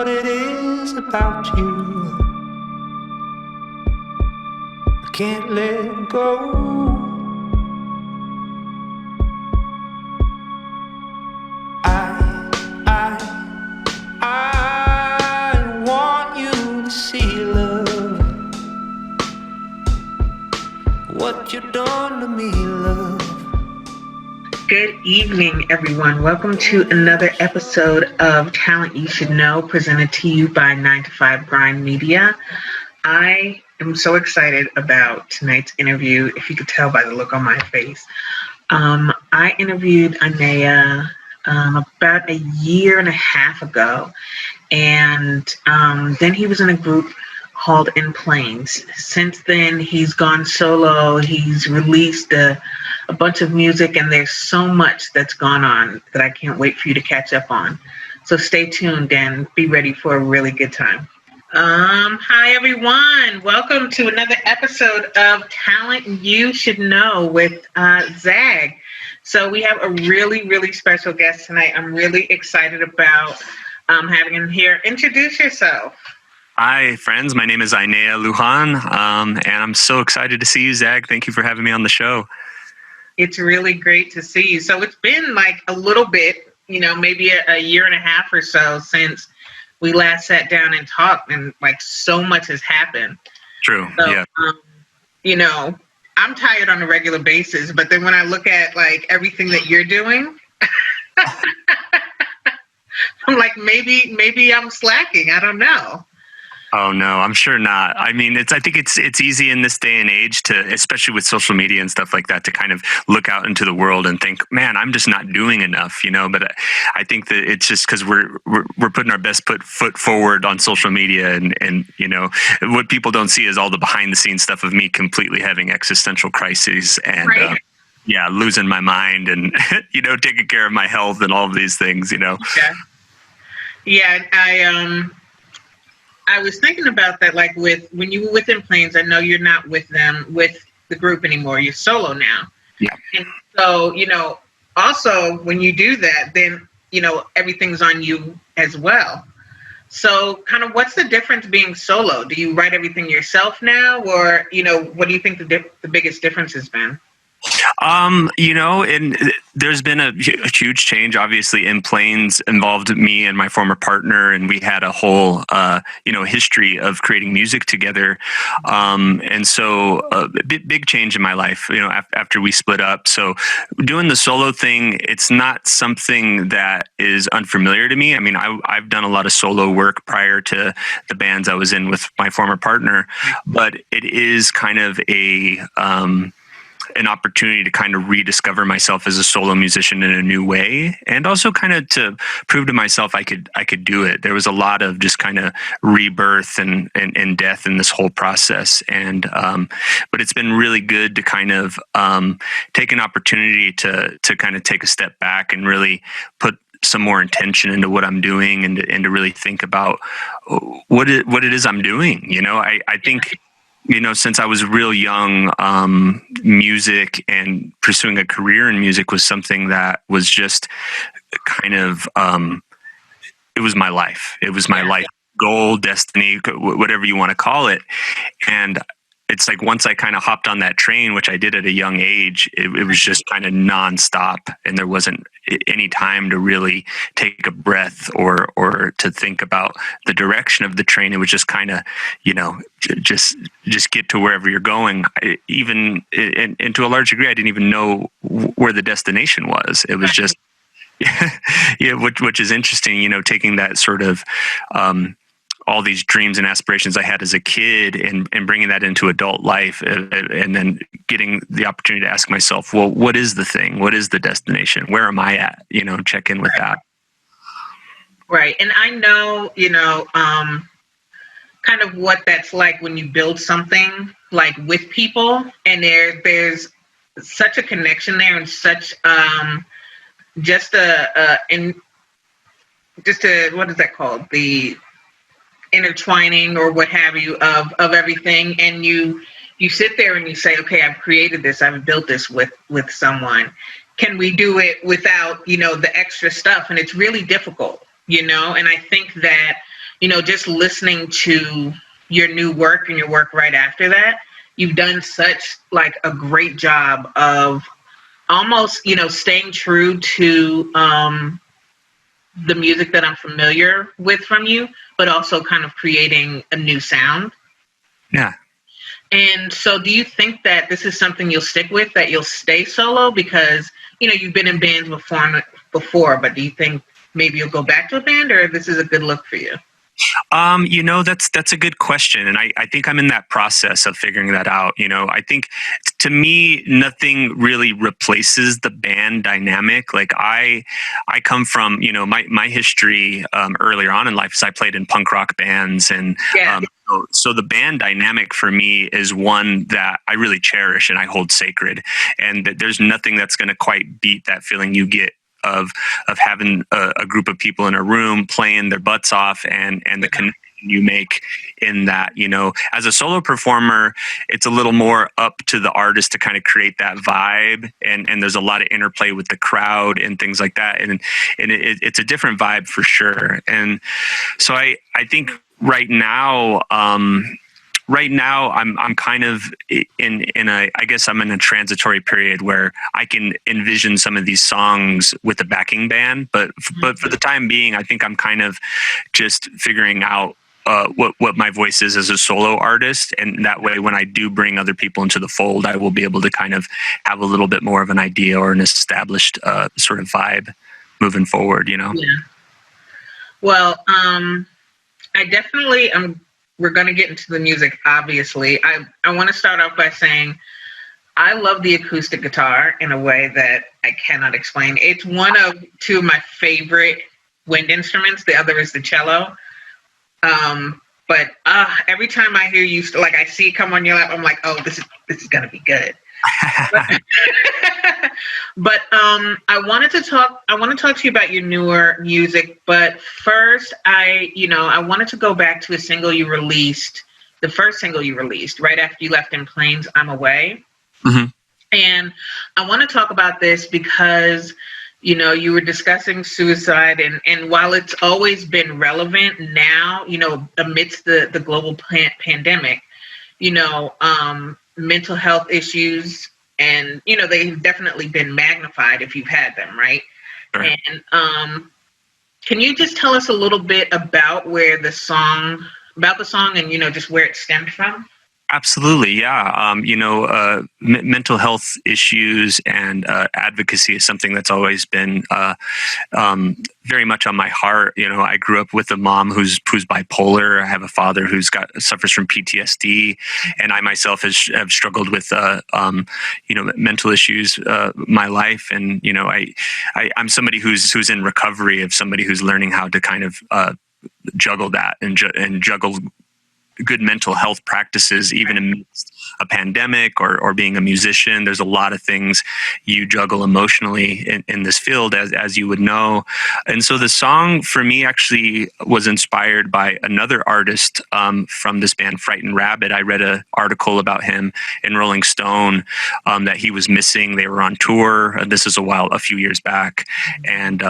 what it is about you. I can't let go. I want you to see, love, what you've done to me, love. Good evening, everyone. Welcome to another episode of Talent You Should Know, presented to you by 9 to 5 Grind Media. I am so excited about tonight's interview, if you could tell by the look on my face. I interviewed Inaiah about a year and a half ago, and then he was in a group called In Planes. Since then, he's gone solo. He's released a bunch of music, and there's so much that's gone on that I can't wait for you to catch up on. So stay tuned and be ready for a really good time. Hi, everyone. Welcome to another episode of Talent You Should Know with Zag. So we have a really, really special guest tonight. I'm really excited about having him here. Introduce yourself. Hi, friends. My name is Inaiah Lujan, and I'm so excited to see you, Zag. Thank you for having me on the show. It's really great to see you. So it's been like a little bit, maybe a year and a half or so since we last sat down and talked, and like so much has happened. True. So, yeah. I'm tired on a regular basis, but then when I look at like everything that you're doing, I'm like, maybe I'm slacking. I don't know. Oh no, I'm sure not. I mean, I think it's easy in this day and age to, especially with social media and stuff like that, to kind of look out into the world and think, man, I'm just not doing enough, But I think that it's just because we're putting our best foot forward on social media, and what people don't see is all the behind the scenes stuff of me completely having existential crises and. Right. Losing my mind and, taking care of my health and all of these things, Yeah, I was thinking about that, like when you were with In Planes, I know you're not with the group anymore. You're solo now. Yeah. And so, also when you do that, then, everything's on you as well. So kind of what's the difference being solo? Do you write everything yourself now, or, what do you think the biggest difference has been? And there's been a huge change. Obviously, In Planes involved me and my former partner, and we had a whole, history of creating music together. And so a big change in my life, after we split up. So doing the solo thing, it's not something that is unfamiliar to me. I mean, I've done a lot of solo work prior to the bands I was in with my former partner, but it is kind of an opportunity to kind of rediscover myself as a solo musician in a new way, and also kind of to prove to myself I could do it. There was a lot of just kind of rebirth and death in this whole process, and but it's been really good to kind of take an opportunity to kind of take a step back and really put some more intention into what I'm doing, and to really think about what it is I'm doing. I think. Since I was real young, music and pursuing a career in music was something that was just kind of, it was my life. It was my life goal, destiny, whatever you want to call it. And it's like once I kind of hopped on that train, which I did at a young age, it was just kind of nonstop, and there wasn't any time to really take a breath or to think about the direction of the train. It was just kind of, just get to wherever you're going. And to a large degree, I didn't even know where the destination was. It was just, which is interesting, taking that sort of, all these dreams and aspirations I had as a kid and bringing that into adult life, and then getting the opportunity to ask myself, well, what is the thing? What is the destination? Where am I at? Check in with that. Right. And I know, kind of what that's like when you build something like with people, and there's such a connection there, and such just a what is that called? The intertwining or what have you of everything, and you sit there and you say, okay, I've created this, I've built this with someone. Can we do it without the extra stuff? And it's really difficult, and I think that just listening to your new work and your work right after that, you've done such like a great job of almost, staying true to the music that I'm familiar with from you, but also kind of creating a new sound. Yeah. And so do you think that this is something you'll stick with, that you'll stay solo? Because, you've been in bands before, but do you think maybe you'll go back to a band, or this is a good look for you? That's a good question. And I think I'm in that process of figuring that out. I think to me, nothing really replaces the band dynamic. Like I come from, my history earlier on in life is I played in punk rock bands, and Yeah. So the band dynamic for me is one that I really cherish and I hold sacred. And that there's nothing that's going to quite beat that feeling you get of having a group of people in a room playing their butts off, and the connection you make in that. As a solo performer, it's a little more up to the artist to kind of create that vibe, and there's a lot of interplay with the crowd and things like that, and it's a different vibe for sure. And so I think right now I'm kind of in a, I guess I'm in a transitory period where I can envision some of these songs with a backing band, but for the time being, I think I'm kind of just figuring out what my voice is as a solo artist, and that way when I do bring other people into the fold, I will be able to kind of have a little bit more of an idea or an established sort of vibe moving forward. Yeah. Well, I definitely we're going to get into the music, obviously. I want to start off by saying I love the acoustic guitar in a way that I cannot explain. It's one of two of my favorite wind instruments. The other is the cello. But every time I hear you, like I see it come on your lap, I'm like, oh, this is going to be good. But I want to talk to you about your newer music. But first, I wanted to go back to a single you released, the first single you released right after you left In Plains, I'm Away. Mm-hmm. And I want to talk about this because, you were discussing suicide, and while it's always been relevant now, amidst the global pandemic, mental health issues, and they've definitely been magnified if you've had them, right? Sure. And can you just tell us a little bit about the song and just where it stemmed from? Absolutely, yeah. Mental health issues and advocacy is something that's always been very much on my heart. I grew up with a mom who's bipolar. I have a father who's suffers from PTSD, and I myself have struggled with mental issues my life. And I'm somebody who's in recovery, of somebody who's learning how to kind of juggle that and juggle good mental health practices, even amidst a pandemic or being a musician. There's a lot of things you juggle emotionally in this field, as you would know. And so the song for me actually was inspired by another artist from this band, Frightened Rabbit. I read an article about him in Rolling Stone that he was missing. They were on tour. This is a few years back. And,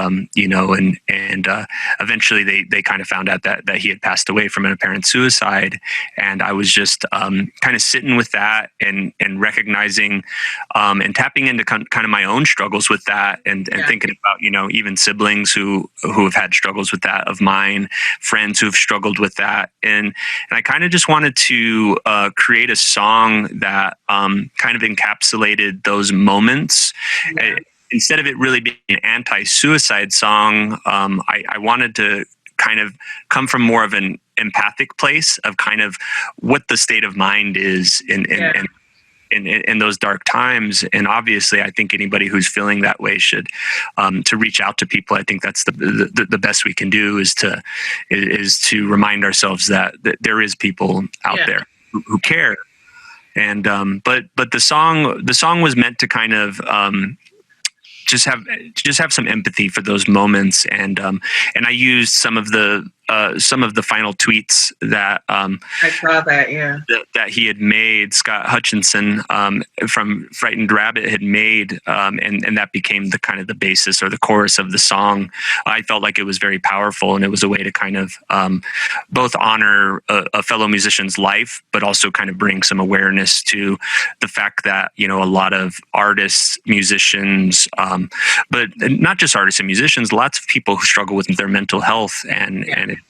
eventually they kind of found out that he had passed away from an apparent suicide. And I was just kind of sitting with that and recognizing and tapping into kind of my own struggles with that, and thinking about, even siblings who have had struggles with that of mine, friends who have struggled with that. And I kind of just wanted to create a song that kind of encapsulated those moments. Yeah. Instead of it really being an anti-suicide song, I wanted to kind of come from more of an empathic place of kind of what the state of mind is in those dark times. And obviously, I think anybody who's feeling that way should to reach out to people. I think that's the best we can do is to remind ourselves that there is people out there who care. And but the song was meant to kind of just have some empathy for those moments, and I used some of the some of the final tweets that I saw that, yeah. that he had made, Scott Hutchinson from Frightened Rabbit had made, and that became the kind of the basis or the chorus of the song. I felt like it was very powerful, and it was a way to kind of both honor a fellow musician's life, but also kind of bring some awareness to the fact that, you know, a lot of artists, musicians, but not just artists and musicians, lots of people who struggle with their mental health, and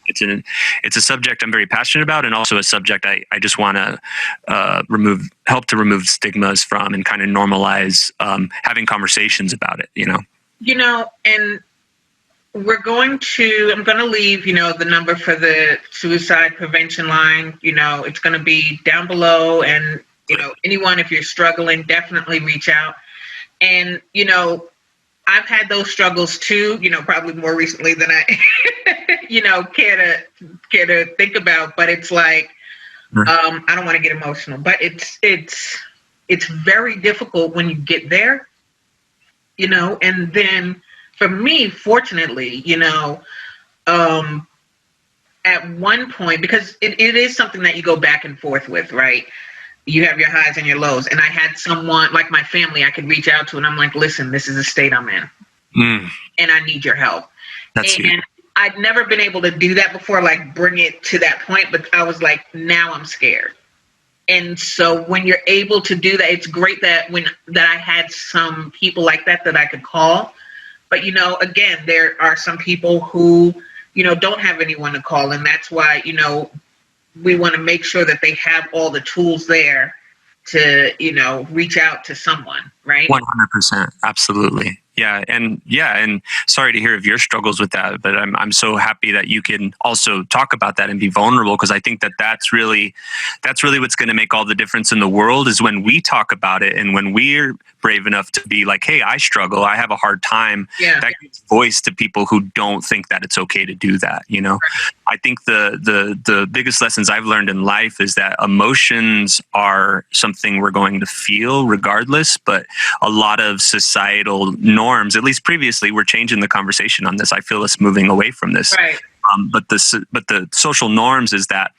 it's a subject I'm very passionate about, and also a subject I just want to help to remove stigmas from, and kind of normalize having conversations about it. You know, and I'm going to leave, you know, the number for the suicide prevention line. You know, it's going to be down below, and you know, anyone, if you're struggling, definitely reach out. And you know, I've had those struggles too, you know, probably more recently than I, you know, care to think about. But it's like, I don't want to get emotional, but it's very difficult when you get there, you know. And then for me, fortunately, you know, at one point, because it is something that you go back and forth with, right? You have your highs and your lows. And I had someone like my family I could reach out to, and I'm like, listen, this is a state I'm in, and I need your help. And I'd never been able to do that before, like bring it to that point, but I was like, now I'm scared. And so when you're able to do that, it's great that I had some people like that I could call. But, you know, again, there are some people who, you know, don't have anyone to call. And that's why, you know, we want to make sure that they have all the tools there to, you know, reach out to someone, right? 100%. Absolutely. And sorry to hear of your struggles with that, but I'm so happy that you can also talk about that and be vulnerable, because I think that's really what's going to make all the difference in the world, is when we talk about it, and when we're brave enough to be like, hey, I struggle, I have a hard time. That gives voice to people who don't think that it's okay to do that, you know. I think the biggest lessons I've learned in life is that emotions are something we're going to feel regardless, but a lot of societal norms, at least previously, we're changing the conversation on this. I feel us moving away from this. Right. But the social norms is that,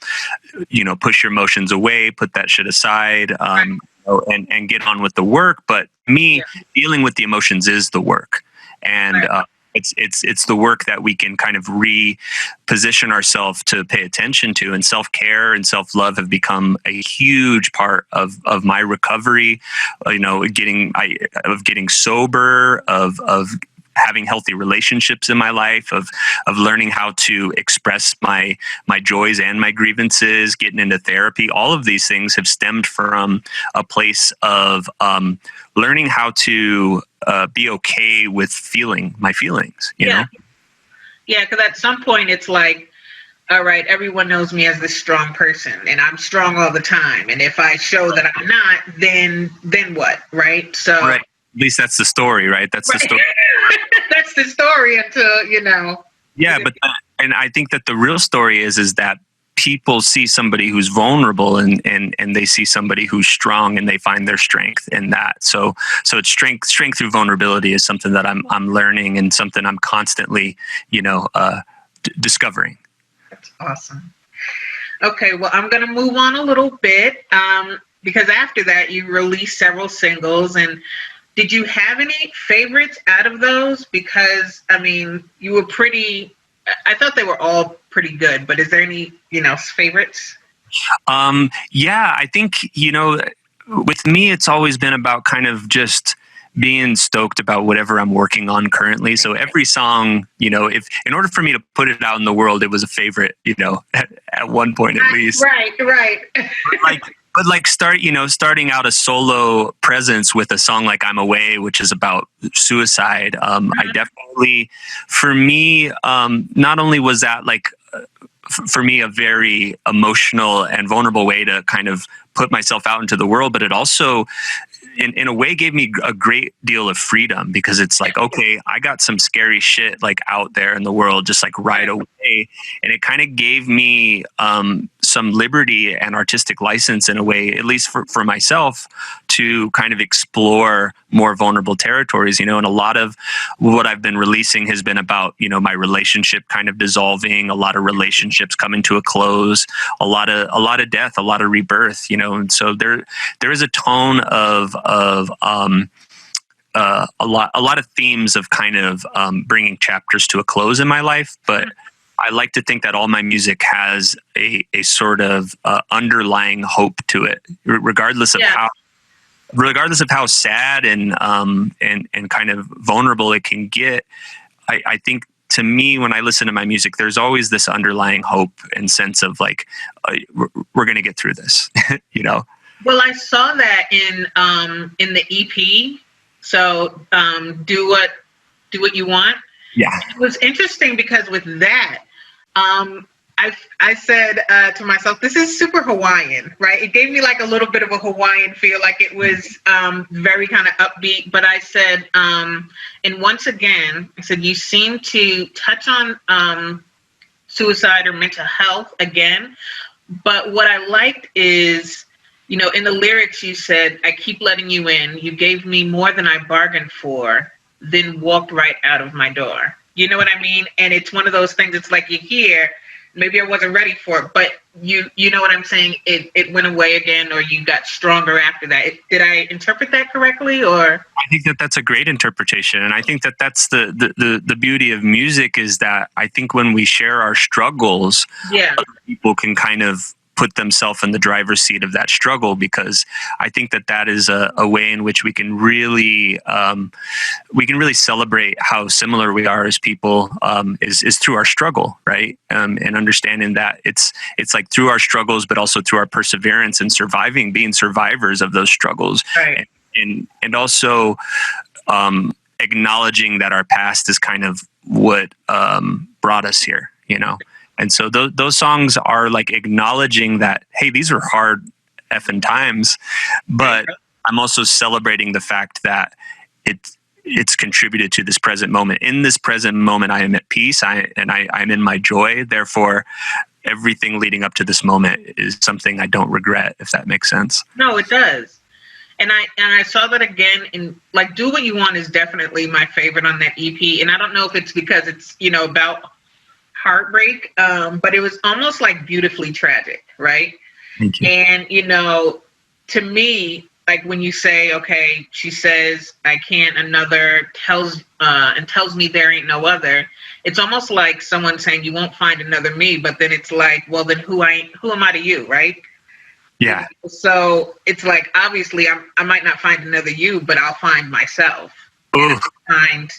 you know, push your emotions away, put that shit aside, you know, and get on with the work. But dealing with the emotions is the work, and it's the work that we can kind of reposition ourselves to pay attention to. And self-care and self-love have become a huge part of my recovery. You know, getting sober, of having healthy relationships in my life, of learning how to express my joys and my grievances, getting into therapy. All of these things have stemmed from a place of learning how to be okay with feeling my feelings, you know? Yeah, because at some point it's like, all right, everyone knows me as this strong person, and I'm strong all the time. And if I show that I'm not, then what, right? So right. At least that's the story, right? That's the story. That's the story until, you know. Yeah, and I think that the real story is that people see somebody who's vulnerable, and they see somebody who's strong, and they find their strength in that. So it's strength through vulnerability is something that I'm learning, and something I'm constantly, you know, discovering. That's awesome. Okay, well, I'm going to move on a little bit, because after that you released several singles. And did you have any favorites out of those? Because, I mean, I thought they were all pretty good, but is there any, you know, favorites? Yeah, I think, you know, with me, it's always been about kind of just being stoked about whatever I'm working on currently. So every song, you know, if in order for me to put it out in the world, it was a favorite, you know, at one point at least. Right. But starting out a solo presence with a song like I'm Away, which is about suicide. I definitely, for me, not only was that like, for me, a very emotional and vulnerable way to kind of put myself out into the world, but it also, in a way, gave me a great deal of freedom, because it's like, okay, I got some scary shit like out there in the world, just like right away. And it kind of gave me some liberty and artistic license in a way, at least for myself, to kind of explore more vulnerable territories, and a lot of what I've been releasing has been about, my relationship kind of dissolving, a lot of relationships coming to a close, a lot of death, a lot of rebirth, and so there is a tone of a lot of themes of kind of bringing chapters to a close in my life, but I like to think that all my music has a sort of underlying hope to it, regardless of how sad and kind of vulnerable it can get. I think, to me, when I listen to my music, there's always this underlying hope and sense of like, we're going to get through this, Well, I saw that in the EP. So do what you want. Yeah. It was interesting because with that, I said to myself, this is super Hawaiian, right? It gave me like a little bit of a Hawaiian feel, like it was very kind of upbeat. But I said, and once again, I said, you seem to touch on suicide or mental health again. But what I liked is, in the lyrics, you said, I keep letting you in. You gave me more than I bargained for, then walked right out of my door. You know what I mean? And it's one of those things, it's like you hear, maybe I wasn't ready for it, but you know what I'm saying? It went away again, or you got stronger after that. Did I interpret that correctly? Or I think that that's a great interpretation. And I think that that's the beauty of music, is that I think when we share our struggles, other people can kind of put themselves in the driver's seat of that struggle, because I think that is a way in which we can really celebrate how similar we are as people, is through our struggle, right? And understanding that it's like through our struggles, but also through our perseverance and surviving, being survivors of those struggles, right. and also acknowledging that our past is kind of what brought us here, And so those songs are like acknowledging that, hey, these are hard effing times, but I'm also celebrating the fact that it's contributed to this present moment. In this present moment, I am at peace. I'm in my joy. Therefore, everything leading up to this moment is something I don't regret, if that makes sense. No, it does. And I saw that again in, like, Do What You Want is definitely my favorite on that EP. And I don't know if it's because it's, about heartbreak, but it was almost like beautifully tragic, right? Thank you. And to me, like when you say, okay, she says I can't, another tells me there ain't no other, it's almost like someone saying you won't find another me, but then it's like, well, then who am I to you, right? Yeah. So it's like, obviously I might not find another you, but I'll find myself. I'll find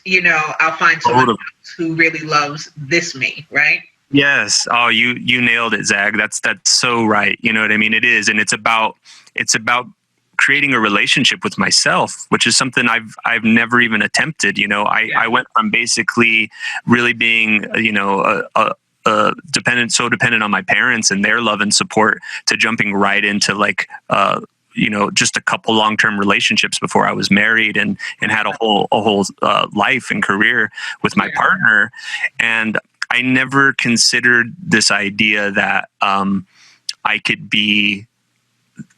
someone else who really loves this me, right? Yes. Oh, you nailed it, Zag. That's so right. You know what I mean? It is, and it's about creating a relationship with myself, which is something I've never even attempted. I went from basically really being dependent on my parents and their love and support, to jumping right into like just a couple long-term relationships before I was married, and had a whole life and career with my partner. And I never considered this idea that I could be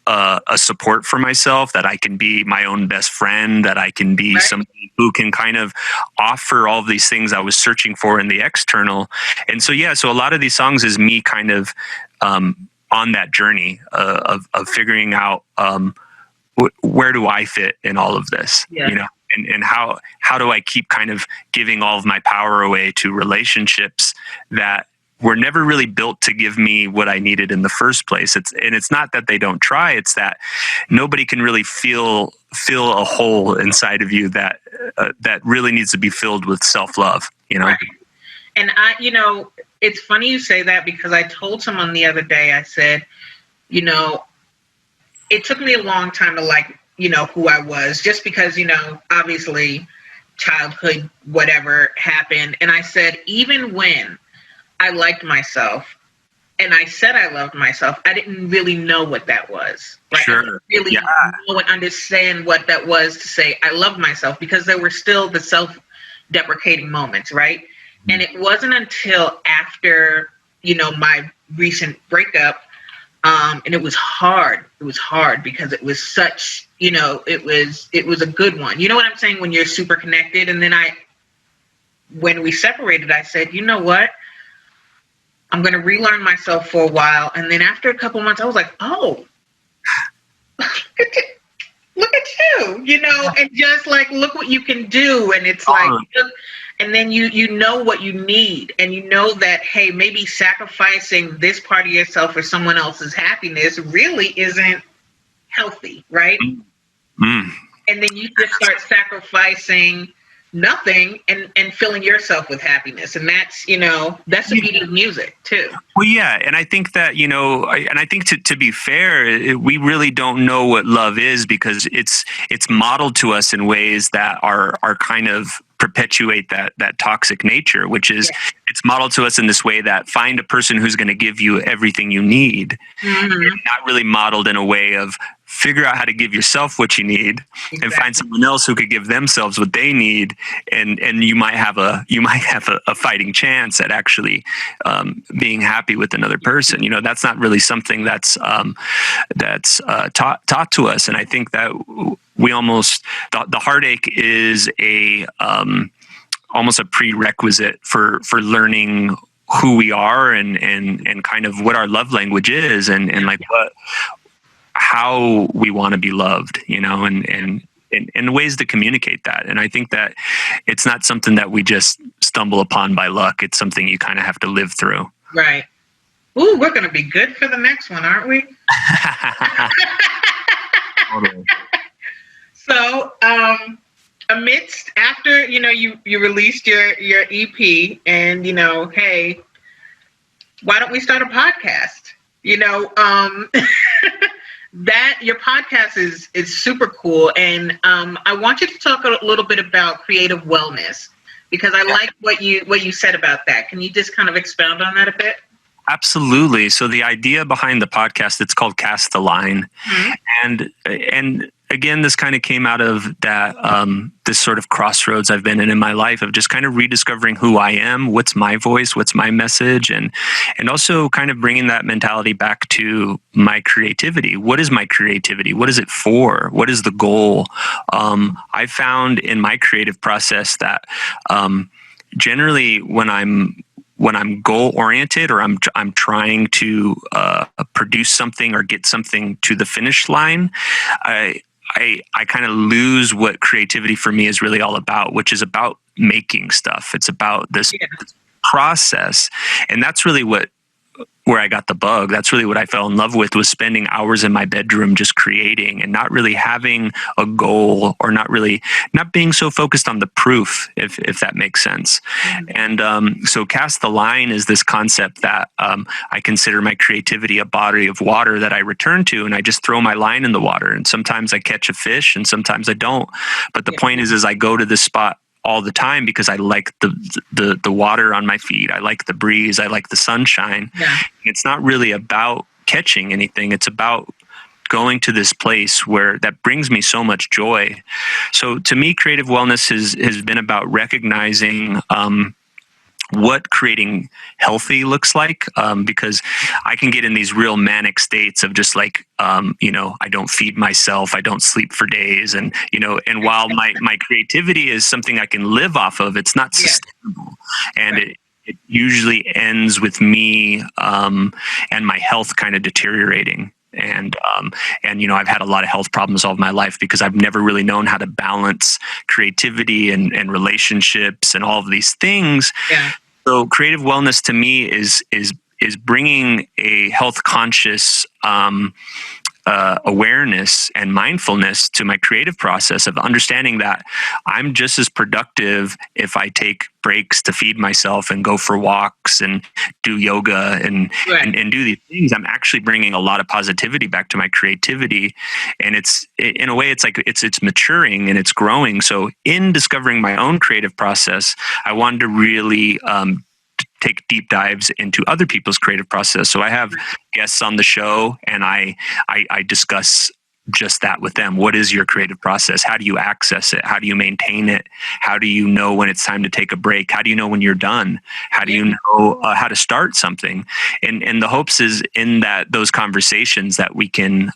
a support for myself, that I can be my own best friend, that I can be somebody who can kind of offer all of these things I was searching for in the external. And so a lot of these songs is me kind of on that journey of figuring out where do I fit in all of this, and how do I keep kind of giving all of my power away to relationships that were never really built to give me what I needed in the first place. It's not that they don't try, it's that nobody can really feel a hole inside of you that really needs to be filled with self-love, Right. And it's funny you say that, because I told someone the other day, I said, it took me a long time to like, who I was, just because, obviously childhood, whatever happened. And I said, even when I liked myself and I said I loved myself, I didn't really know what that was. Right? Sure. I didn't really know and understand what that was to say I love myself, because there were still the self-deprecating moments, right? And it wasn't until after, my recent breakup, And it was hard. It was hard because it was such, it was a good one. You know what I'm saying? When you're super connected. And then when we separated, I said, you know what? I'm going to relearn myself for a while. And then after a couple months, I was like, oh, look at you, and just like, look what you can do. And it's like, and then you know what you need. And you know that, hey, maybe sacrificing this part of yourself for someone else's happiness really isn't healthy, right? Mm. And then you just start sacrificing nothing and filling yourself with happiness. And that's the beauty of music too. Well, yeah. And I think that, I think to be fair, we really don't know what love is because it's modeled to us in ways that are kind of perpetuate that toxic nature, which is it's modeled to us in this way that find a person who's going to give you everything you need. Mm-hmm. It's not really modeled in a way of figure out how to give yourself what you need and find someone else who could give themselves what they need. And you might have a fighting chance at actually being happy with another person. That's not really something that's taught to us. And I think that we almost, the heartache is almost a prerequisite for learning who we are and kind of what our love language is and like how we want to be loved, and ways to communicate that. And I think that it's not something that we just stumble upon by luck. It's something you kind of have to live through. Right. Ooh, we're going to be good for the next one, aren't we? Totally. So, after, you released your EP and, hey, why don't we start a podcast? That your podcast is super cool. And I want you to talk a little bit about creative wellness because I like what you said about that. Can you just kind of expound on that a bit? Absolutely. So the idea behind the podcast, it's called Cast the Line. Mm-hmm. And again, this kind of came out of that, this sort of crossroads I've been in my life of just kind of rediscovering who I am, what's my voice, what's my message, and also kind of bringing that mentality back to my creativity. What is my creativity? What is it for? What is the goal? I found in my creative process that generally when I'm goal oriented or I'm trying to produce something or get something to the finish line, I kind of lose what creativity for me is really all about, which is about making stuff. It's about this process. And that's really where I got the bug. That's really what I fell in love with, was spending hours in my bedroom just creating and not really having a goal or not being so focused on the proof, if that makes sense. Mm-hmm. And so Cast the Line is this concept that I consider my creativity a body of water that I return to, and I just throw my line in the water. And sometimes I catch a fish and sometimes I don't. But the point is I go to this spot all the time because I like the water on my feet. I like the breeze. I like the sunshine. Yeah. It's not really about catching anything. It's about going to this place where that brings me so much joy. So to me, creative wellness has been about recognizing what creating healthy looks like, because I can get in these real manic states of just like, I don't feed myself, I don't sleep for days. And while my creativity is something I can live off of, it's not sustainable. And it usually ends with me and my health kind of deteriorating. And I've had a lot of health problems all of my life because I've never really known how to balance creativity and relationships and all of these things. Yeah. So creative wellness to me is bringing a health conscious awareness and mindfulness to my creative process of understanding that I'm just as productive if I take breaks to feed myself and go for walks and do yoga and do these things. I'm actually bringing a lot of positivity back to my creativity, and it's in a way it's like it's maturing and it's growing. So in discovering my own creative process, I wanted to really take deep dives into other people's creative process. So I have guests on the show and I discuss just that with them. What is your creative process? How do you access it? How do you maintain it? How do you know when it's time to take a break? How do you know when you're done? How do you know how to start something? And the hopes is in that those conversations that we can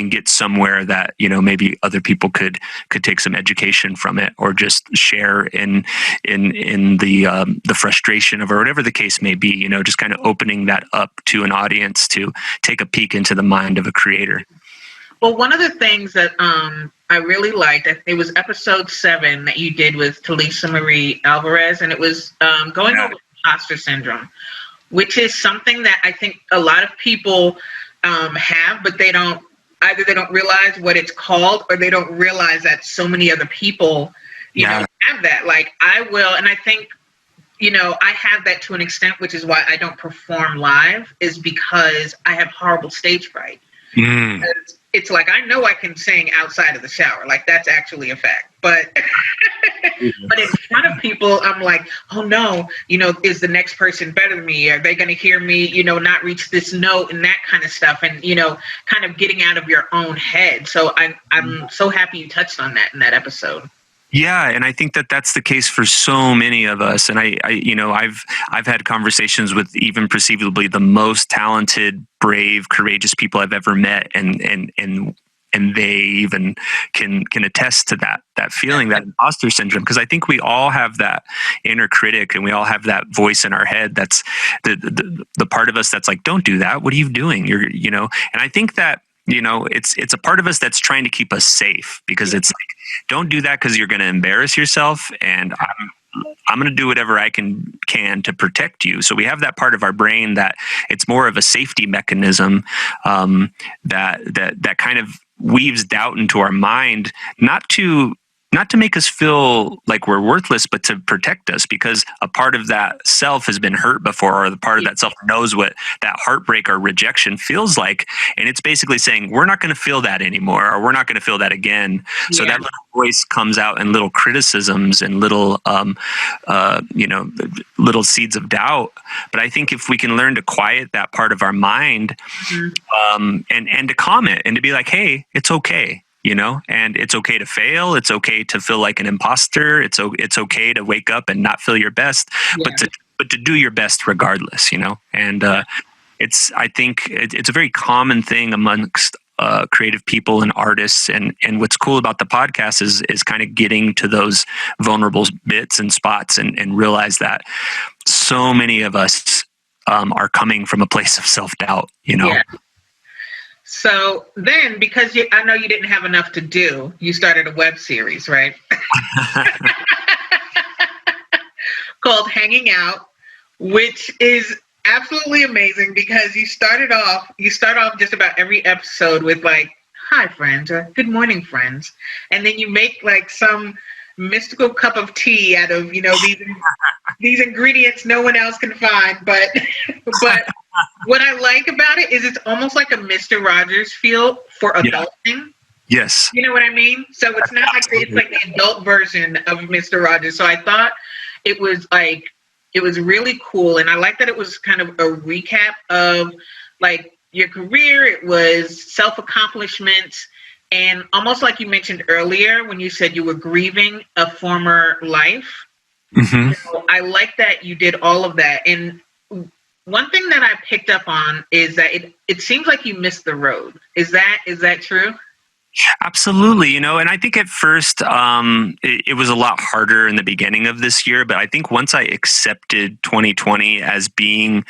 get somewhere that, you know, maybe other people could take some education from it, or just share in the frustration of, or whatever the case may be, you know, just kind of opening that up to an audience to take a peek into the mind of a creator. Well, one of the things that I really liked, it was episode 7 that you did with Talisa Marie Alvarez, and it was going over imposter syndrome, which is something that I think a lot of people have, but they don't realize what it's called, or they don't realize that so many other people, you know, have that. Like I will, and I think, you know, I have that to an extent, which is why I don't perform live, is because I have horrible stage fright. It's like, I know I can sing outside of the shower. Like, that's actually a fact. But but in front of people, I'm like, oh no, you know, is the next person better than me? Are they going to hear me, you know, not reach this note and that kind of stuff? And, you know, kind of getting out of your own head. So I'm so happy you touched on that in that episode. Yeah, and I think that that's the case for so many of us. And I you know, I've had conversations with even perceivably the most talented, brave, courageous people I've ever met, and they even can attest to that feeling, that imposter syndrome. Because I think we all have that inner critic, and we all have that voice in our head that's the part of us that's like, don't do that. What are you doing? You know, and I think that, you know, it's a part of us that's trying to keep us safe, because it's like, don't do that because you're going to embarrass yourself, and I'm going to do whatever I can to protect you. So we have that part of our brain that it's more of a safety mechanism, that kind of weaves doubt into our mind, not to make us feel like we're worthless, but to protect us, because a part of that self has been hurt before, or the part of that self knows what that heartbreak or rejection feels like. And it's basically saying, we're not going to feel that anymore, or we're not going to feel that again. Yeah. So that little voice comes out in little criticisms and little, you know, little seeds of doubt. But I think if we can learn to quiet that part of our mind, and to calm it, and to be like, hey, it's okay. You know, and it's okay to fail. It's okay to feel like an imposter. It's okay to wake up and not feel your best, but to do your best regardless. You know, and I think it's a very common thing amongst creative people and artists. And what's cool about the podcast is kind of getting to those vulnerable bits and spots, and realize that so many of us are coming from a place of self-doubt. You know. Yeah. So then, because I know you didn't have enough to do, you started a web series, right? Called Hanging Out, which is absolutely amazing, because you start off just about every episode with like, hi friends, or good morning friends. And then you make like some mystical cup of tea out of, you know, these ingredients no one else can find. But what I like about it is it's almost like a Mr. Rogers feel for adulting. Yes. You know what I mean? So it's not like it's like the adult version of Mr. Rogers. So I thought it was really cool. And I like that it was kind of a recap of like your career. It was self-accomplishments, and almost like you mentioned earlier when you said you were grieving a former life. Mm-hmm. So I like that you did all of that. And one thing that I picked up on is that it seems like you missed the road. Is that true? Absolutely. You know, and I think at first it was a lot harder in the beginning of this year, but I think once I accepted 2020 as being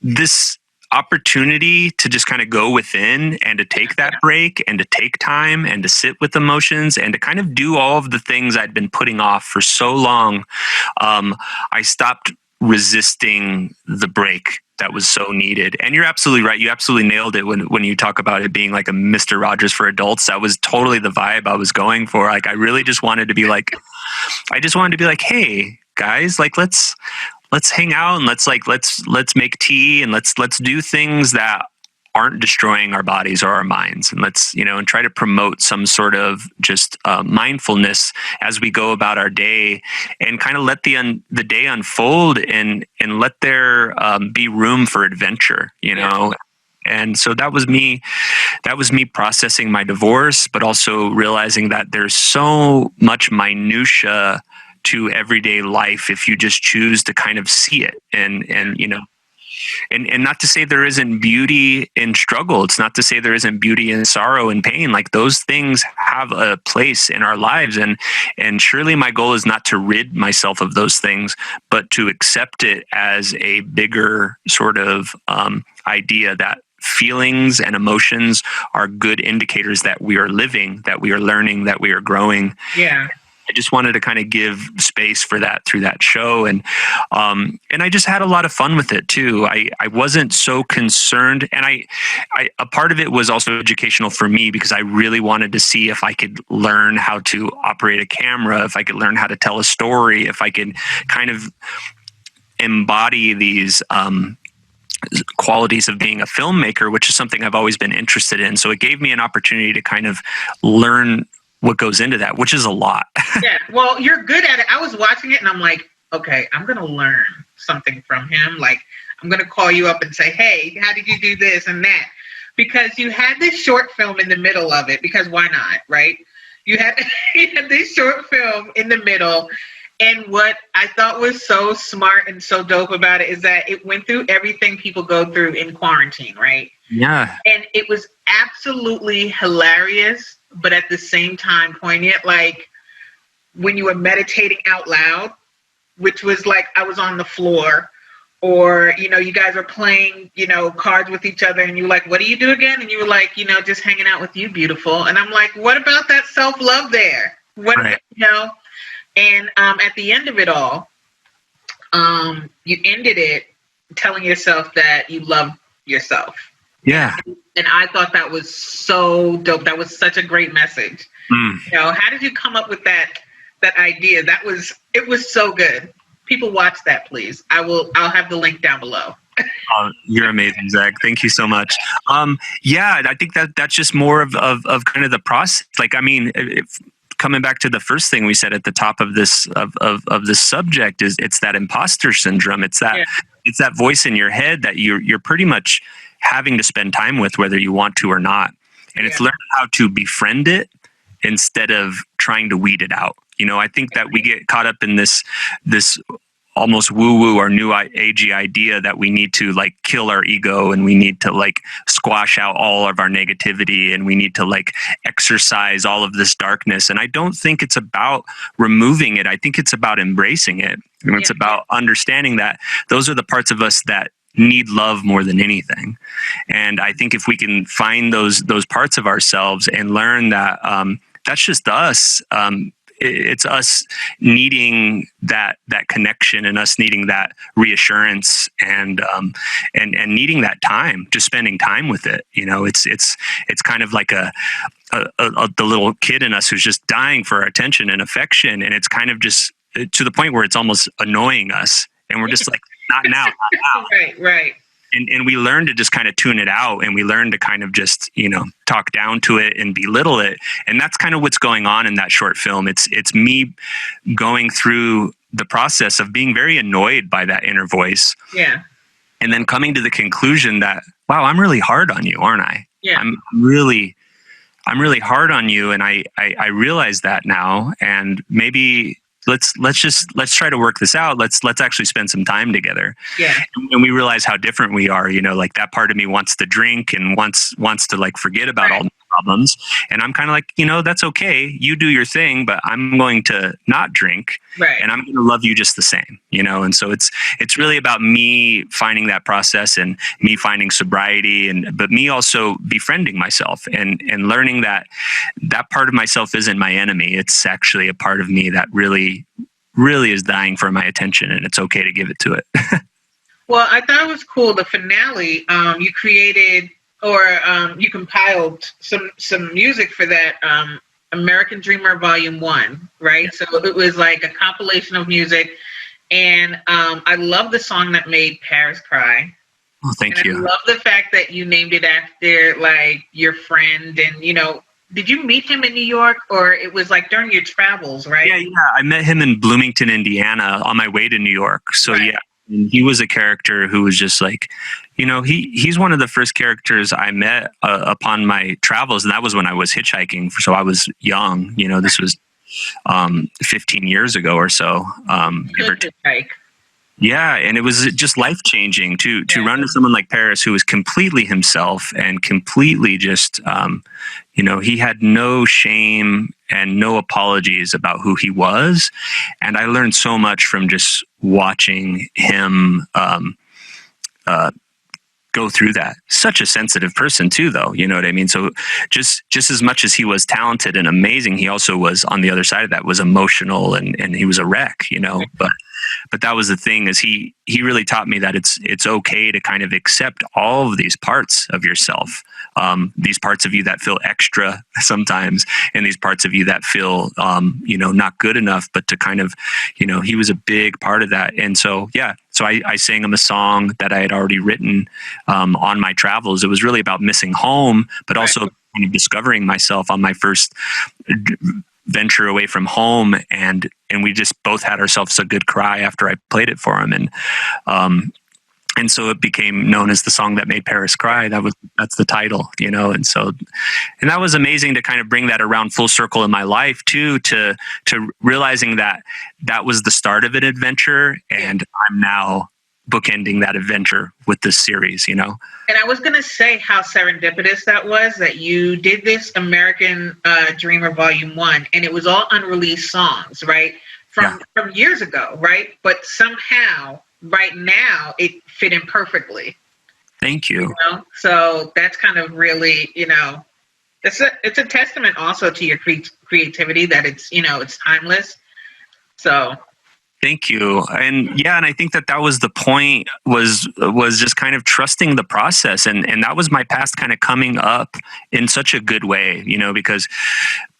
this opportunity to just kind of go within, and to take that break, and to take time, and to sit with emotions, and to kind of do all of the things I'd been putting off for so long, I stopped resisting the break that was so needed. And you're absolutely right. You absolutely nailed it when you talk about it being like a Mr. Rogers for adults. That was totally the vibe I was going for. Like, I really just wanted to be like, hey guys, like let's hang out, and let's make tea, and let's do things that aren't destroying our bodies or our minds, and let's, you know, and try to promote some sort of just mindfulness as we go about our day, and kind of let the day unfold, and let there be room for adventure, you know. And so that was me processing my divorce, but also realizing that there's so much minutia to everyday life if you just choose to kind of see it. And you know, and not to say there isn't beauty in struggle. It's not to say there isn't beauty in sorrow and pain. Like, those things have a place in our lives. And surely my goal is not to rid myself of those things, but to accept it as a bigger sort of idea that feelings and emotions are good indicators that we are living, that we are learning, that we are growing. Yeah. I just wanted to kind of give space for that through that show. And I just had a lot of fun with it too. I wasn't so concerned. And I a part of it was also educational for me, because I really wanted to see if I could learn how to operate a camera, if I could learn how to tell a story, if I could kind of embody these qualities of being a filmmaker, which is something I've always been interested in. So it gave me an opportunity to kind of learn what goes into that, which is a lot. Yeah, well, you're good at it. I was watching it and I'm like, okay, I'm going to learn something from him. Like, I'm going to call you up and say, hey, how did you do this and that? Because you had this short film in the middle of it, because why not, right? You had this short film in the middle. And what I thought was so smart and so dope about it is that it went through everything people go through in quarantine, right? Yeah. And it was absolutely hilarious, but at the same time poignant. Like, when you were meditating out loud, which was like, I was on the floor, or, you know, you guys were playing, you know, cards with each other, and you were like, what do you do again? And you were like, you know, just hanging out with you, beautiful. And I'm like, what about that self-love there? What, right. You know? And at the end of it all, you ended it telling yourself that you love yourself. Yeah. And I thought that was so dope. That was such a great message. You know, how did you come up with that idea? It was so good. People watch that, please. I'll have the link down below. You're amazing, Zach. Thank you so much. Yeah, I think that's just more of kind of the process. Like, I mean, coming back to the first thing we said at the top of this of this subject, is it's that imposter syndrome. It's that voice in your head that you're pretty much having to spend time with, whether you want to or not. And it's learning how to befriend it instead of trying to weed it out. You know, I think that we get caught up in this almost woo-woo or new agey idea that we need to like kill our ego, and we need to like squash out all of our negativity, and we need to like exercise all of this darkness. And I don't think it's about removing it. I think it's about embracing it. And it's about understanding that those are the parts of us that need love more than anything. And I think if we can find those parts of ourselves and learn that that's just us, it's us needing that connection, and us needing that reassurance, and needing that time, just spending time with it. You know, it's kind of like the little kid in us who's just dying for attention and affection, and it's kind of just to the point where it's almost annoying us, and we're just like, not now, not now. Right. And we learn to just kind of tune it out, and we learn to kind of just, you know, talk down to it and belittle it. And that's kind of what's going on in that short film. It's me going through the process of being very annoyed by that inner voice. Yeah. And then coming to the conclusion that, wow, I'm really hard on you, aren't I? Yeah. I'm really hard on you. And I realize that now, and maybe let's try to work this out. Let's actually spend some time together. Yeah. And we realize how different we are. You know, like that part of me wants to drink and wants to like forget about all the problems. And I'm kind of like, you know, that's okay. You do your thing, but I'm going to not drink. Right. And I'm going to love you just the same, you know? And so it's really about me finding that process, and me finding sobriety, but me also befriending myself, and learning that part of myself isn't my enemy. It's actually a part of me that really, really is dying for my attention, and it's okay to give it to it. Well, I thought it was cool. The finale, you created, or you compiled some music for that, American Dreamer Volume 1, right? Yeah. So it was like a compilation of music, and I love the song that made Paris cry. Oh, thank you. I love the fact that you named it after like your friend, and you know, did you meet him in New York, or it was like during your travels, right? Yeah. I met him in Bloomington, Indiana on my way to New York. So right. Yeah. And he was a character who was just like, he's one of the first characters I met upon my travels. And that was when I was hitchhiking. So I was young, this was 15 years ago or so. Hitchhike. Yeah, and it was just life changing to run to someone like Paris, who was completely himself and completely just, he had no shame and no apologies about who he was, and I learned so much from just watching him go through that. Such a sensitive person too, though. You know what I mean? So just as much as he was talented and amazing, he also was, on the other side of that, was emotional and he was a wreck. But that was the thing, is he really taught me that it's okay to kind of accept all of these parts of yourself, these parts of you that feel extra sometimes, and these parts of you that feel not good enough, but to kind of, he was a big part of that. And so I sang him a song that I had already written on my travels. It was really about missing home, but also kind of discovering myself on my first venture away from home, and we just both had ourselves a good cry after I played it for him, and so it became known as the song that made Paris cry. That's the title, and that was amazing to kind of bring that around full circle in my life too, to realizing that was the start of an adventure, and I'm now bookending that adventure with this series, And I was going to say how serendipitous that was, that you did this American Dreamer Volume 1, and it was all unreleased songs, right? From years ago, right? But somehow, right now, it fit in perfectly. Thank you. So that's kind of really, it's a testament also to your creativity, that it's, it's timeless. So... Thank you. And I think that was the point, was just kind of trusting the process. And that was my past kind of coming up in such a good way, because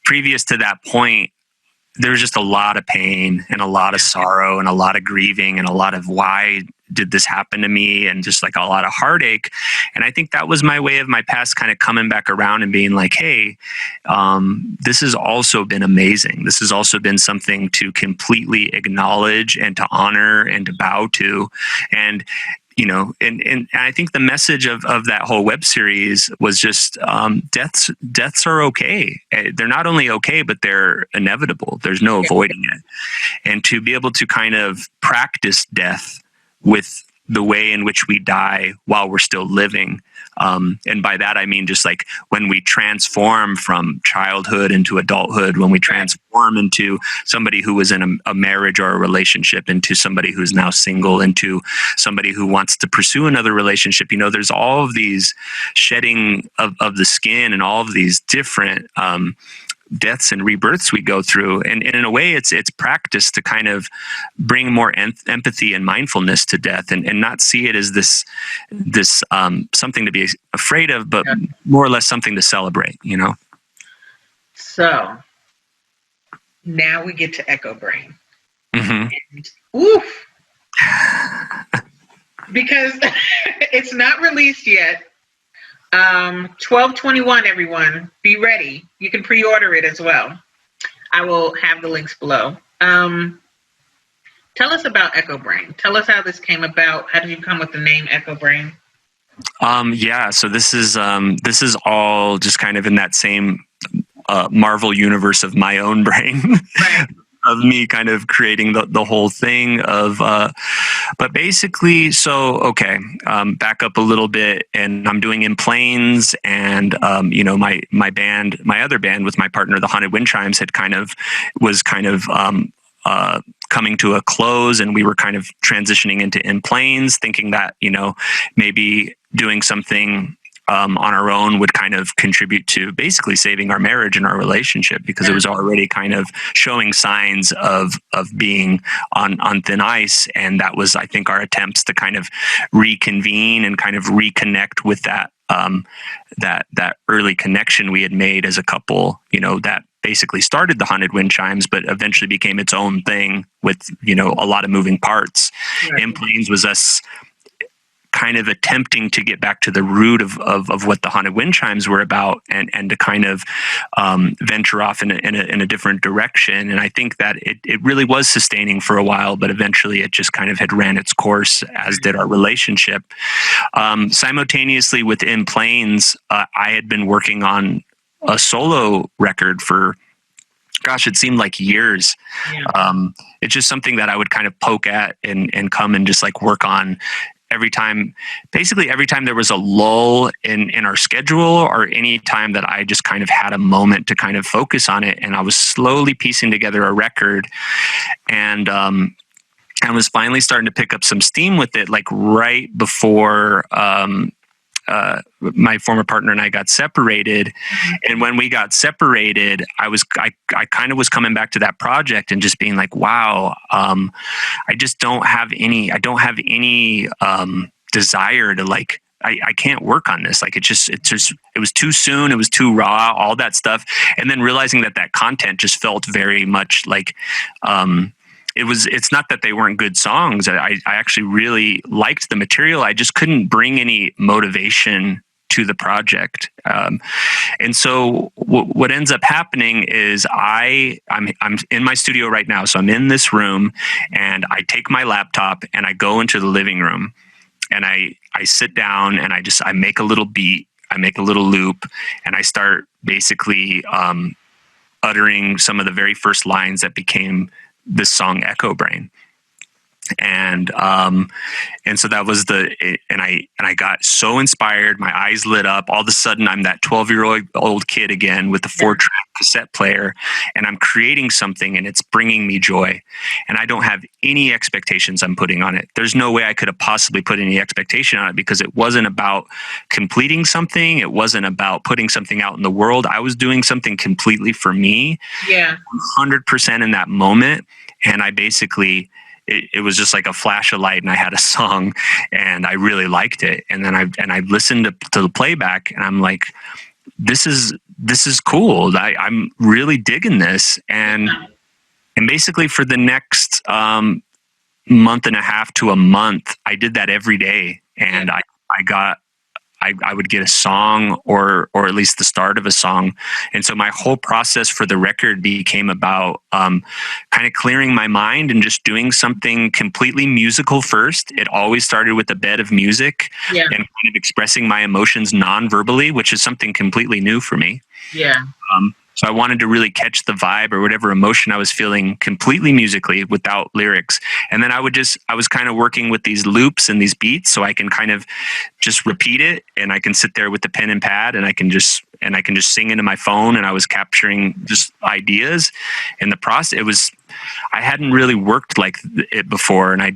previous to that point, there was just a lot of pain and a lot of sorrow and a lot of grieving and a lot of why did this happen to me, and just like a lot of heartache. And I think that was my way of my past kind of coming back around and being like, hey, this has also been amazing. This has also been something to completely acknowledge and to honor and to bow to. And and I think the message of that whole web series was just deaths are okay. They're not only okay, but they're inevitable. There's no avoiding it. And to be able to kind of practice death with the way in which we die while we're still living. And by that, I mean just like when we transform from childhood into adulthood, when we transform into somebody who was in a marriage or a relationship, into somebody who's now single, into somebody who wants to pursue another relationship. There's all of these shedding of the skin and all of these different deaths and rebirths we go through, and in a way it's practice to kind of bring more empathy and mindfulness to death, and not see it as this something to be afraid of, but more or less something to celebrate. So now we get to Echo Brain. Mm-hmm. And, oof, because it's not released yet. 12/21, everyone, be ready. You can pre-order it as well. I will have the links below. Tell us about Echo Brain. Tell us how this came about. How did you come with the name Echo Brain? So this is all just kind of in that same Marvel universe of my own brain. Right. Of me kind of creating the whole thing of, but basically, back up a little bit, and I'm doing In Plains, and my band, my other band with my partner, the Haunted Wind Chimes, was coming to a close, and we were kind of transitioning into In Plains, thinking that maybe doing something on our own would kind of contribute to basically saving our marriage and our relationship, because it was already kind of showing signs of being on thin ice. And that was, I think, our attempts to kind of reconvene and kind of reconnect with that early connection we had made as a couple, that basically started the Haunted Wind Chimes, but eventually became its own thing with, a lot of moving parts. Right. In Plains was us kind of attempting to get back to the root of what the Haunted Wind Chimes were about, and to kind of venture off in a different direction. And I think that it really was sustaining for a while, but eventually it just kind of had ran its course, as did our relationship. Simultaneously with In Plains, I had been working on a solo record for, gosh, it seemed like years. Yeah. It's just something that I would kind of poke at and come and just like work on every time there was a lull in our schedule, or any time that I just kind of had a moment to kind of focus on it. And I was slowly piecing together a record, and I was finally starting to pick up some steam with it, like right before my former partner and I got separated. And when we got separated, I kind of was coming back to that project and just being like, wow, I don't have any desire to like, I can't work on this. Like, it was too soon. It was too raw, all that stuff. And then realizing that content just felt very much like, it's not that they weren't good songs. I actually really liked the material. I just couldn't bring any motivation to the project. And so what ends up happening is I'm in my studio right now. So I'm in this room, and I take my laptop and I go into the living room, and I sit down and I make a little beat. I make a little loop, and I start basically uttering some of the very first lines that became this song Echo Brain. And so that was and I got so inspired. My eyes lit up. All of a sudden I'm that 12-year-old kid again with the 4-track cassette player, and I'm creating something, and it's bringing me joy. And I don't have any expectations I'm putting on it. There's no way I could have possibly put any expectation on it, because it wasn't about completing something. It wasn't about putting something out in the world. I was doing something completely for me. Yeah. 100% in that moment. And I basically, it was just like a flash of light, and I had a song, and I really liked it. And then I listened to the playback, and I'm like, this is cool. I'm really digging this. And basically for the next month and a half to a month, I did that every day. And I would get a song, or at least the start of a song. And so my whole process for the record became about kind of clearing my mind and just doing something completely musical first. It always started with a bed of music, and kind of expressing my emotions non-verbally, which is something completely new for me. Yeah. So I wanted to really catch the vibe or whatever emotion I was feeling completely musically without lyrics. And then I was kind of working with these loops and these beats, so I can kind of just repeat it, and I can sit there with the pen and pad, and I can just sing into my phone, and I was capturing just ideas. And the process, I hadn't really worked like it before. And I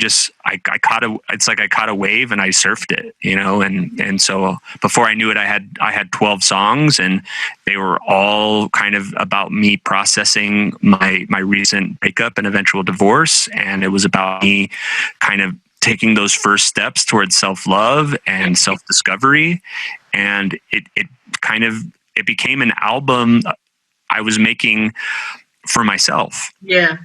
caught a wave, and I surfed it, and so before I knew it, I had 12 songs, and they were all kind of about me processing my recent breakup and eventual divorce. And it was about me kind of taking those first steps towards self-love and self-discovery. And it became an album I was making for myself. Yeah.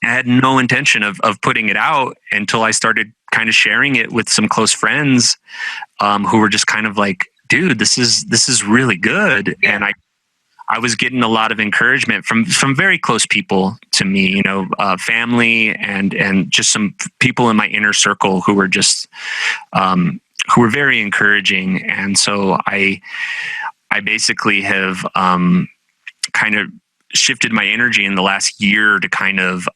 I had no intention of putting it out until I started kind of sharing it with some close friends who were just kind of like, dude, this is really good. Yeah. And I was getting a lot of encouragement from very close people to me, family and just some people in my inner circle who were just who were very encouraging. And so I basically have kind of shifted my energy in the last year to kind of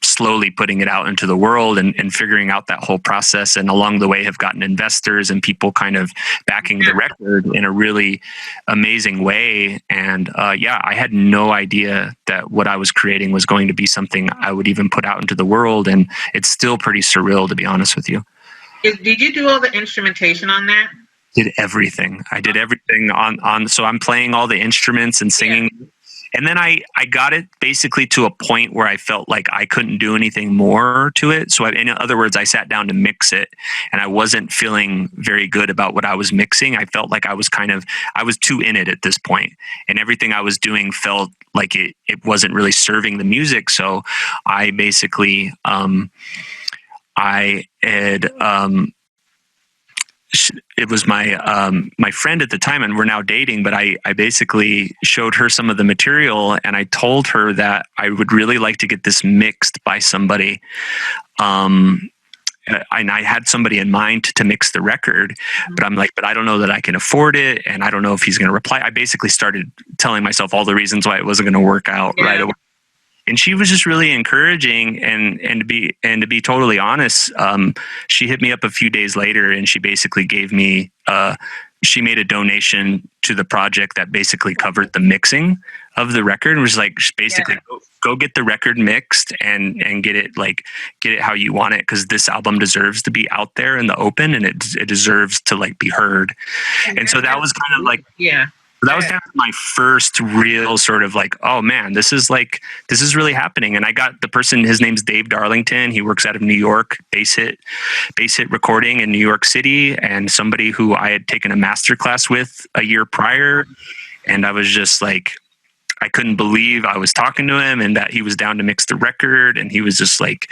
slowly putting it out into the world and figuring out that whole process. And along the way have gotten investors and people kind of backing the record in a really amazing way. And I had no idea that what I was creating was going to be something I would even put out into the world. And it's still pretty surreal, to be honest with you. Did you do all the instrumentation on that? Did everything. I did everything on. So I'm playing all the instruments and singing. Yeah. And then I got it basically to a point where I felt like I couldn't do anything more to it. So in other words, I sat down to mix it, and I wasn't feeling very good about what I was mixing. I felt like I was too in it at this point, and everything I was doing felt like it wasn't really serving the music. So I basically, it was my friend at the time, and we're now dating, but I basically showed her some of the material, and I told her that I would really like to get this mixed by somebody. And I had somebody in mind to mix the record, but I'm like, but I don't know that I can afford it, and I don't know if he's going to reply. I basically started telling myself all the reasons why it wasn't going to work out right away. And she was just really encouraging, and to be totally honest, she hit me up a few days later, and she basically gave me she made a donation to the project that basically covered the mixing of the record, and was like, basically go get the record mixed and get it how you want it, because this album deserves to be out there in the open, and it deserves to like be heard. And so that was kind of like that was kind of my first real sort of like, oh man, this is really happening. And I got the person, his name's Dave Darlington. He works out of New York, Bass Hit Recording in New York City, and somebody who I had taken a master class with a year prior. And I was just like, I couldn't believe I was talking to him and that he was down to mix the record. And he was just like,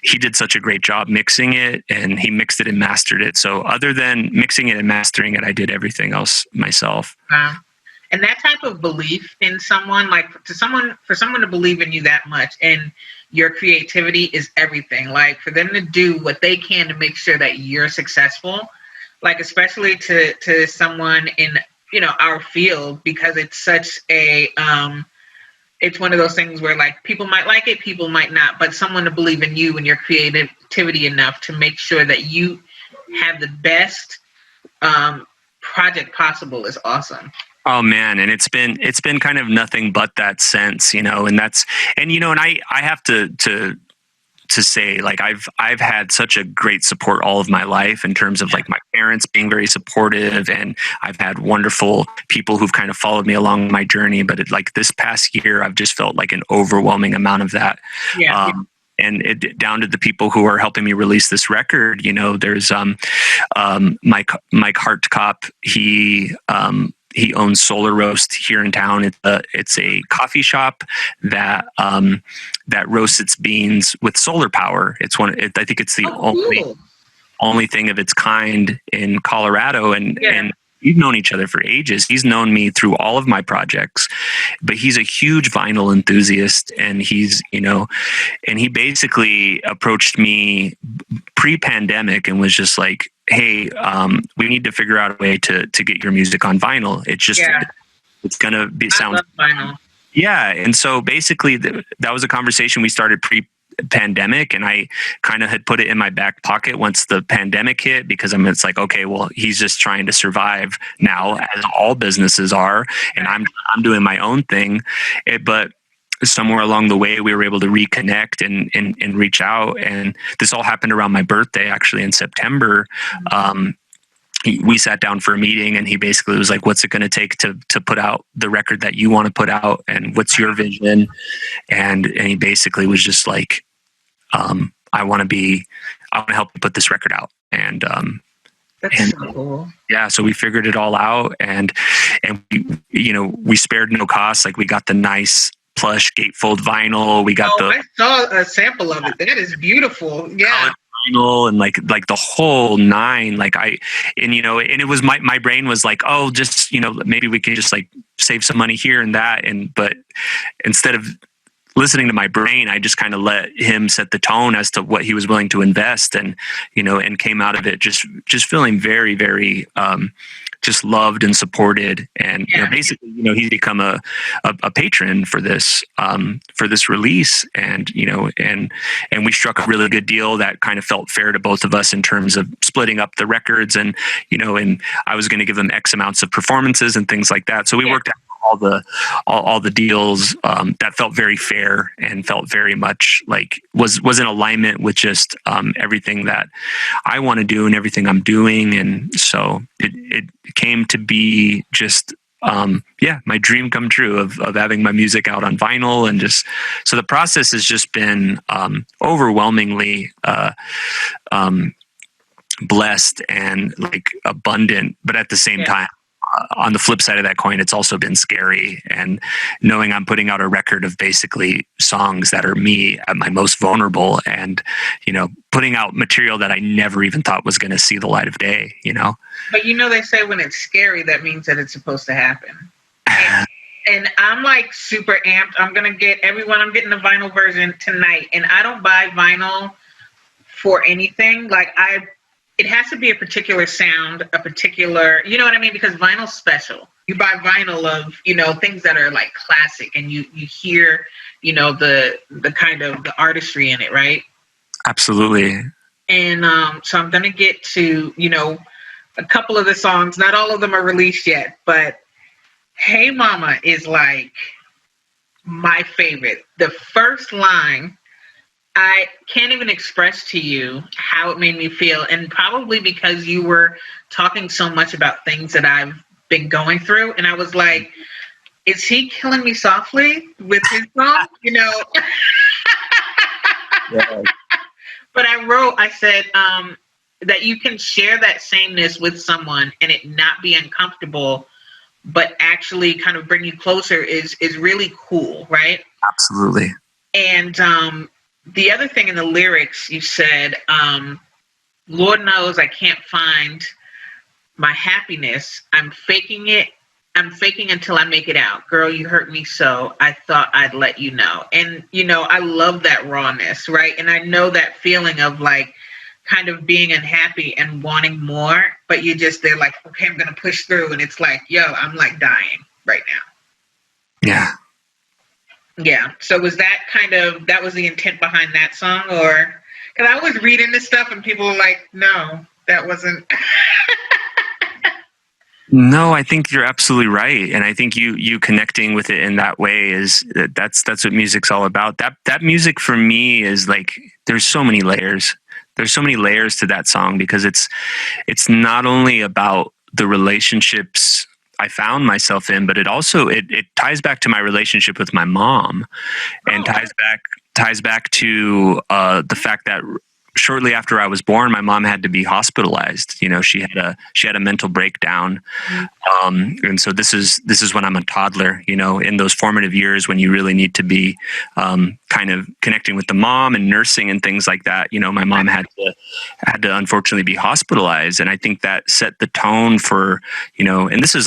he did such a great job mixing it, and he mixed it and mastered it. So other than mixing it and mastering it, I did everything else myself. Wow. And that type of belief in someone, like for someone to believe in you that much and your creativity is everything. Like for them to do what they can to make sure that you're successful, like especially to someone in, our field, because it's such a, it's one of those things where like people might like it, people might not, but someone to believe in you and your creativity enough to make sure that you have the best project possible is awesome. Oh man, and it's been kind of nothing but that since, and I have to say, like, I've had such a great support all of my life in terms of like my parents being very supportive, and I've had wonderful people who've kind of followed me along my journey. But like this past year, I've just felt like an overwhelming amount of that. And it down to the people who are helping me release this record. There's Mike Hartkop. He owns Solar Roast here in town. It's a coffee shop that roasts its beans with solar power. I think it's the only thing of its kind in Colorado, and we've known each other for ages. He's known me through all of my projects, but he's a huge vinyl enthusiast, and and he basically approached me pre-pandemic and was just like, hey, we need to figure out a way to get your music on vinyl. It's just, it's going to be sound. I love vinyl. Yeah. And so basically that was a conversation we started pre-pandemic, and I kind of had put it in my back pocket once the pandemic hit, because it's like, okay, well, he's just trying to survive now, as all businesses are. And I'm doing my own thing. But somewhere along the way, we were able to reconnect and reach out. And this all happened around my birthday, actually, in September. We sat down for a meeting, and he basically was like, what's it going to take to put out the record that you want to put out? And what's your vision? And he basically was just like, I want to help you put this record out. And, that's so cool. Yeah. So we figured it all out, and we spared no cost. Like, we got the nice plush gatefold vinyl. We got I saw a sample of it. That is beautiful. Yeah. Vinyl and like the whole nine. And it was my brain was like, oh, just, maybe we can just like save some money here and that. But instead of listening to my brain, I just kind of let him set the tone as to what he was willing to invest, and came out of it just feeling very, very, just loved and supported. And basically, he's become a patron for this release, and we struck a really good deal that kind of felt fair to both of us in terms of splitting up the records, and I was going to give them X amounts of performances and things like that. So we worked out all the deals that felt very fair and felt very much like was in alignment with just everything that I want to do and everything I'm doing. And so it came to be just my dream come true of having my music out on vinyl. And just so the process has just been overwhelmingly blessed and like abundant, but at the same time on the flip side of that coin, it's also been scary. And knowing I'm putting out a record of basically songs that are me at my most vulnerable, and, putting out material that I never even thought was going to see the light of day, But they say when it's scary, that means that it's supposed to happen. And I'm like super amped. I'm getting the vinyl version tonight. And I don't buy vinyl for anything. It has to be a particular sound, a particular, you know what I mean? Because vinyl's special. You buy vinyl of, things that are like classic, and you hear, the kind of the artistry in it, right? Absolutely. And so I'm going to get to, a couple of the songs. Not all of them are released yet, but Hey Mama is like my favorite. The first line, I can't even express to you how it made me feel. And probably because you were talking so much about things that I've been going through. And I was like, is he killing me softly with his song? Yeah. But I said that you can share that sameness with someone and it not be uncomfortable, but actually kind of bring you closer is really cool, right? Absolutely. And the other thing in the lyrics, you said, Lord knows I can't find my happiness. I'm faking it. I'm faking until I make it out. Girl, you hurt me so. I thought I'd let you know. And, I love that rawness, right? And I know that feeling of like kind of being unhappy and wanting more, but they're like, okay, I'm going to push through. And it's like, yo, I'm like dying right now. Yeah. Yeah. So was that was the intent behind that song? Or, because I was reading this stuff and people were like, no, that wasn't. No, I think you're absolutely right. And I think you connecting with it in that way that's what music's all about. That music for me is like, there's so many layers. There's so many layers to that song, because it's not only about the relationships I found myself in, but it also it ties back to my relationship with my mom, and ties back to the fact that shortly after I was born, my mom had to be hospitalized. She had a mental breakdown, and so this is when I'm a toddler. In those formative years when you really need to be kind of connecting with the mom and nursing and things like that. My mom had to unfortunately be hospitalized, and I think that set the tone for And this is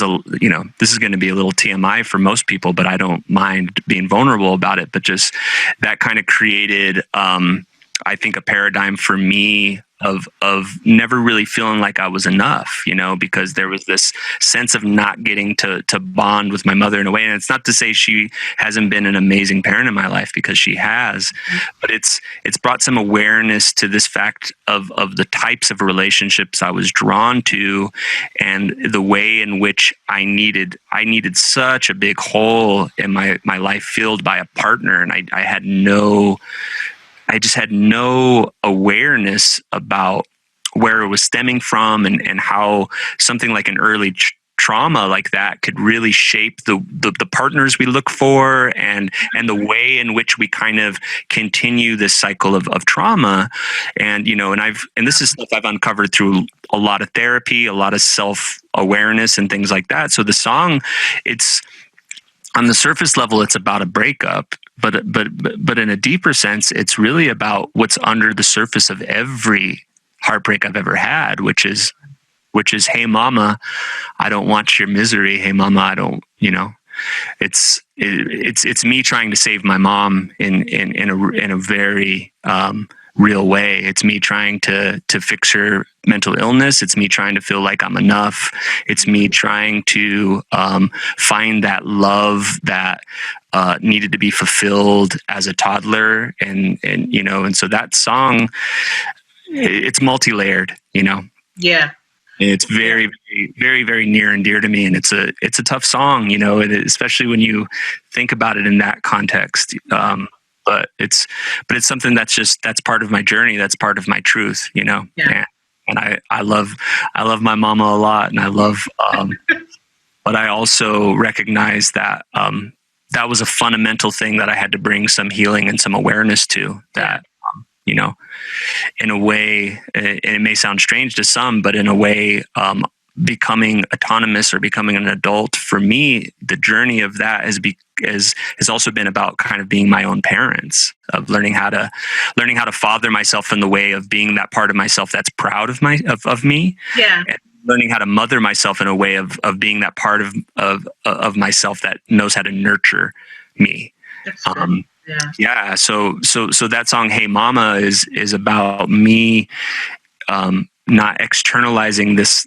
this is going to be a little TMI for most people, but I don't mind being vulnerable about it. But just that kind of created, I think, a paradigm for me of never really feeling like I was enough, because there was this sense of not getting to bond with my mother in a way. And it's not to say she hasn't been an amazing parent in my life, because she has, but it's brought some awareness to this fact of the types of relationships I was drawn to, and the way in which I needed such a big hole in my life filled by a partner. And I just had no awareness about where it was stemming from, and how something like an early trauma like that could really shape the partners we look for, and the way in which we kind of continue this cycle of trauma. And and this is stuff I've uncovered through a lot of therapy, a lot of self-awareness and things like that. So the song, it's on the surface level, it's about a breakup, but in a deeper sense, it's really about what's under the surface of every heartbreak I've ever had, which is, hey mama, I don't want your misery. Hey mama, I don't, it's me trying to save my mom in a very real way. It's me trying to fix her mental illness. It's me trying to feel like I'm enough. It's me trying to find that love that needed to be fulfilled as a toddler, and so that song, it's multi-layered. Yeah. It's very, very, very, very near and dear to me, and it's a tough song, especially when you think about it in that context. But it's something that's part of my journey. That's part of my truth, Yeah. And I love my mama a lot, and I love, but I also recognize that that was a fundamental thing that I had to bring some healing and some awareness to. That in a way, and it may sound strange to some, but in a way, becoming autonomous or becoming an adult, for me, the journey of that has also been about kind of being my own parents, of learning how to father myself in the way of being that part of myself that's proud of me. Yeah. And learning how to mother myself in a way of being that part of myself that knows how to nurture me. That's good. Yeah. So that song, Hey Mama, is about me not externalizing this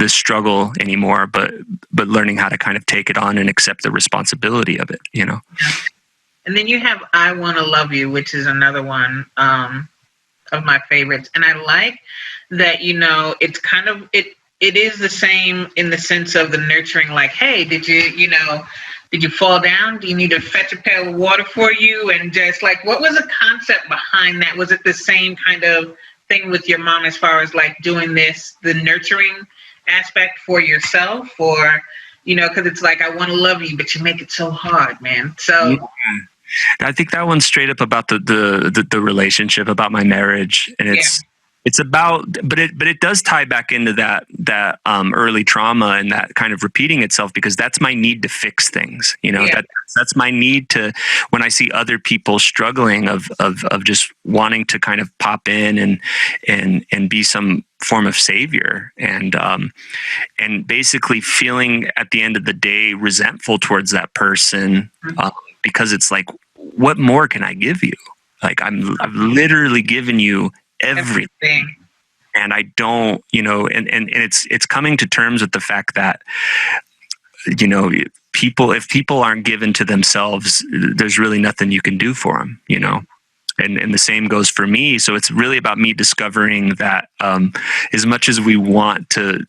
struggle anymore, but learning how to kind of take it on and accept the responsibility of it, you know? And then you have I Wanna Love You, which is another one of my favorites. And I like that, it's kind of, it is the same in the sense of the nurturing, like, hey, did you fall down? Do you need to fetch a pail of water for you? And just like, what was the concept behind that? Was it the same kind of thing with your mom as far as like doing the nurturing aspect for yourself, or because it's like, I want to love you, but you make it so hard, man. So yeah. I think that one's straight up about the relationship, about my marriage, and it's about, but it does tie back into that early trauma and that kind of repeating itself, because that's my need to fix things, that's my need to, when I see other people struggling of just wanting to kind of pop in and be some form of savior, and basically feeling at the end of the day resentful towards that person, because it's like, what more can I give you? Like I've literally given you everything. And I don't, and it's coming to terms with the fact that, if people aren't given to themselves, there's really nothing you can do for them, And the same goes for me. So it's really about me discovering that as much as we want to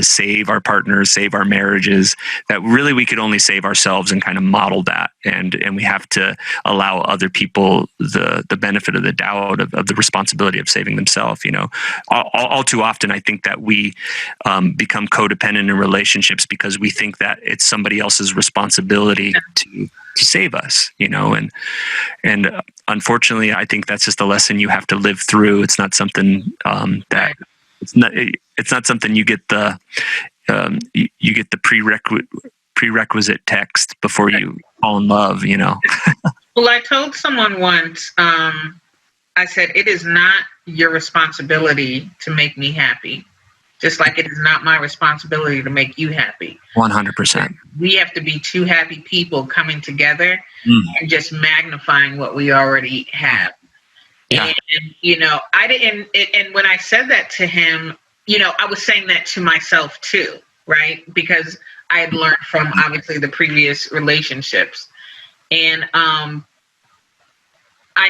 save our partners, save our marriages, that really we could only save ourselves and kind of model that. And we have to allow other people the benefit of the doubt of the responsibility of saving themselves. All too often, I think that we become codependent in relationships because we think that it's somebody else's responsibility to save us, and unfortunately, I think that's just a lesson you have to live through. It's not something that it's not something you get the prerequisite text before you fall in love. Well, I told someone once, I said, it is not your responsibility to make me happy, just like it is not my responsibility to make you happy. 100%. We have to be two happy people coming together and just magnifying what we already have. Yeah. And, I didn't, and when I said that to him, I was saying that to myself too, right? Because I had learned from obviously the previous relationships. And I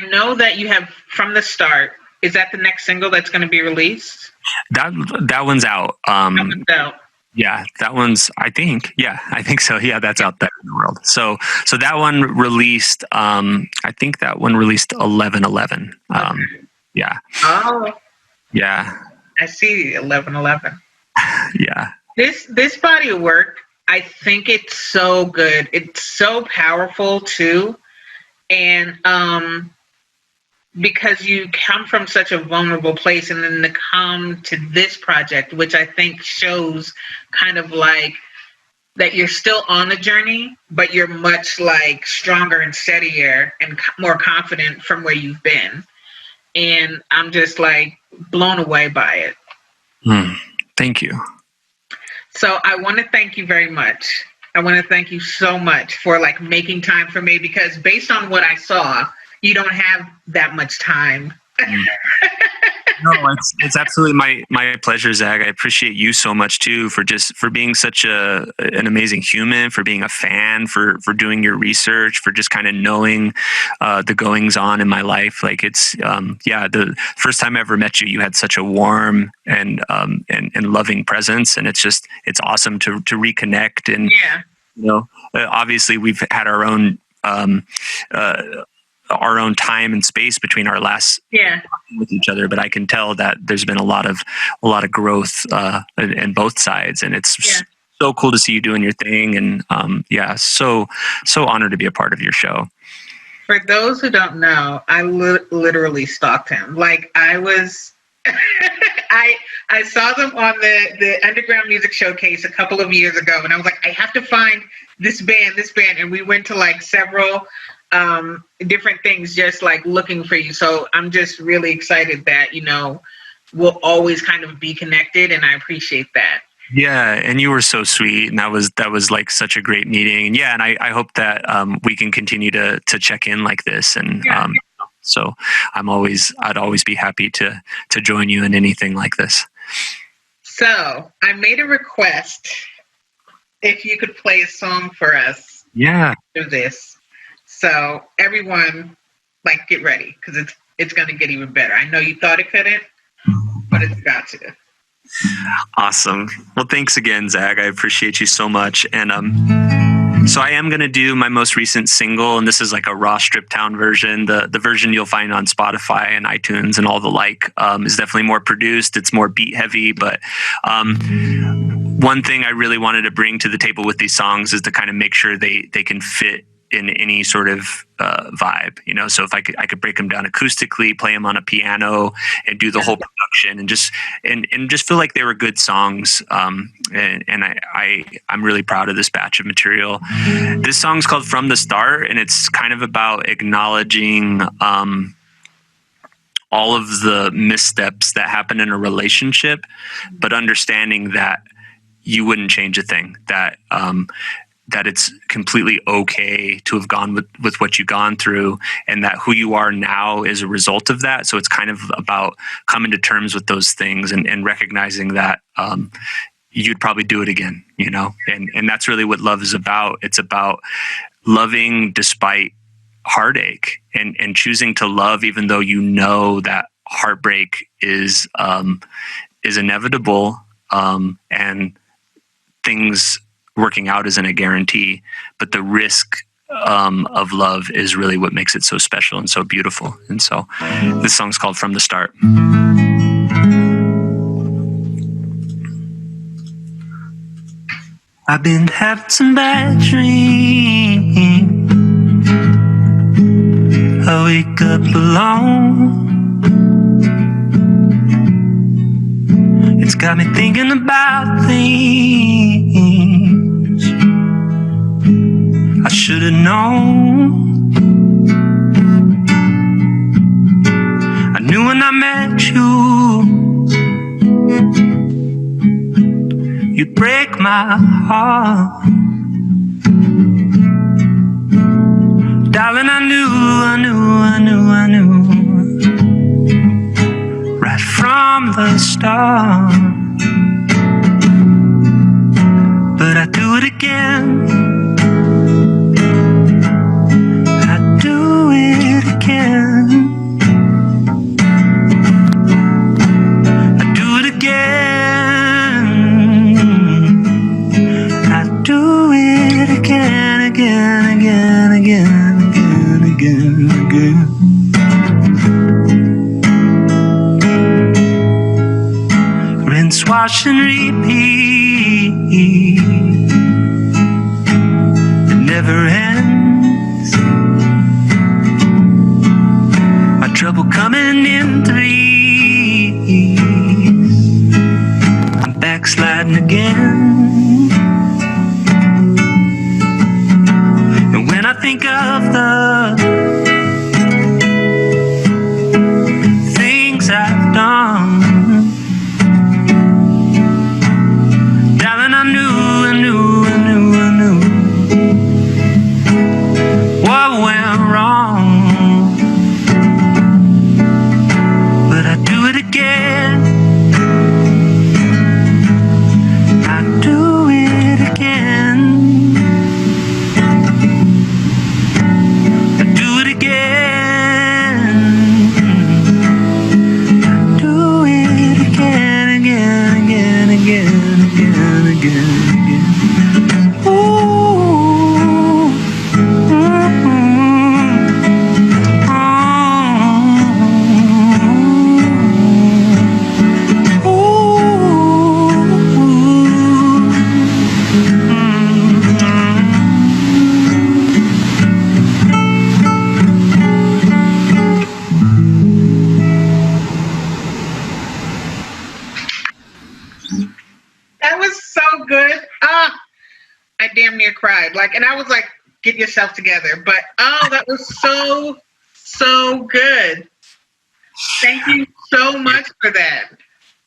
know that you have From the Start. Is that the next single that's going to be released? That one's out. That one's out. Yeah, that one's, I think so. Yeah, that's out there in the world. So that one released, I think that one released 11/11. Yeah. Oh. Yeah. I see 11/11. Yeah. This body of work, I think it's so good. It's so powerful too. And because you come from such a vulnerable place, and then to come to this project, which I think shows kind of like that you're still on the journey, but you're much like stronger and steadier and more confident from where you've been. And I'm just like blown away by it. Thank you. So I want to thank you very much. I want to thank you so much for like making time for me, because based on what I saw, you don't have that much time. No, it's absolutely my pleasure, Zach. I appreciate you so much too for being such an amazing human, for being a fan, for doing your research, for just kind of knowing the goings on in my life. Like it's the first time I ever met you, you had such a warm and loving presence, and it's awesome to reconnect. And obviously we've had our own time and space between our last with each other, but I can tell that there's been a lot of growth in both sides, and it's so cool to see you doing your thing, and so honored to be a part of your show. For those who don't know, I literally stalked him. Like I I saw them on the Underground Music Showcase a couple of years ago, and I was like, I have to find this band, and we went to like several different things, just like looking for you. So I'm just really excited that we'll always kind of be connected, and I appreciate that. Yeah, and you were so sweet, and that was like such a great meeting. And yeah, and I hope that we can continue to check in like this. And so I'd always be happy to join you in anything like this. So I made a request if you could play a song for us. Yeah. After this, so everyone, like, get ready, because it's going to get even better. I know you thought it couldn't, but it's got to. Awesome. Well, thanks again, Zach. I appreciate you so much. And so I am going to do my most recent single, and this is like a raw stripped down version. The version you'll find on Spotify and iTunes and all the like is definitely more produced. It's more beat heavy, but one thing I really wanted to bring to the table with these songs is to kind of make sure they can fit in any sort of vibe, so if I could break them down acoustically, play them on a piano, and do the whole production, and just feel like they were good songs. And I'm really proud of this batch of material. This song's called From the Start, and it's kind of about acknowledging all of the missteps that happen in a relationship, but understanding that you wouldn't change a thing, that it's completely okay to have gone with what you've gone through, and that who you are now is a result of that. So it's kind of about coming to terms with those things and recognizing that you'd probably do it again, and that's really what love is about. It's about loving despite heartache, and choosing to love even though that heartbreak is inevitable, and things working out isn't a guarantee, but the risk of love is really what makes it so special and so beautiful. And so this song's called From the Start. I've been having some bad dreams. I wake up alone. It's got me thinking about things I should have known. I knew when I met you, you'd break my heart. Darling, I knew right from the start. But I do it again. Again. Rinse, wash, and repeat. It never ends. My trouble coming in threes. I'm backsliding again. And when I think of the things I've done, darling, I knew what went wrong. But I do it again. I do it again. I do cried. And I was like, get yourself together. But, that was so good. Thank you so much for that.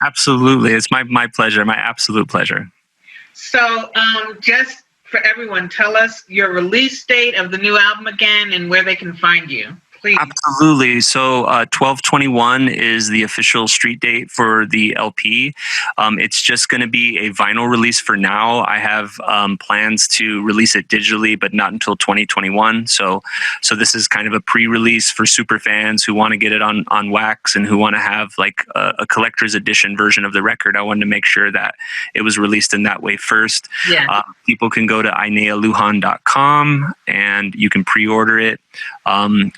Absolutely. It's my pleasure, my absolute pleasure. So, just for everyone, tell us your release date of the new album again and where they can find you, please. Absolutely. So 12/21 is the official street date for the LP. It's just going to be a vinyl release for now. I have plans to release it digitally, but not until 2021. So this is kind of a pre-release for super fans who want to get it on wax and who want to have like a collector's edition version of the record. I wanted to make sure that it was released in that way first. Yeah. People can go to inaiahlujan.com and you can pre-order it.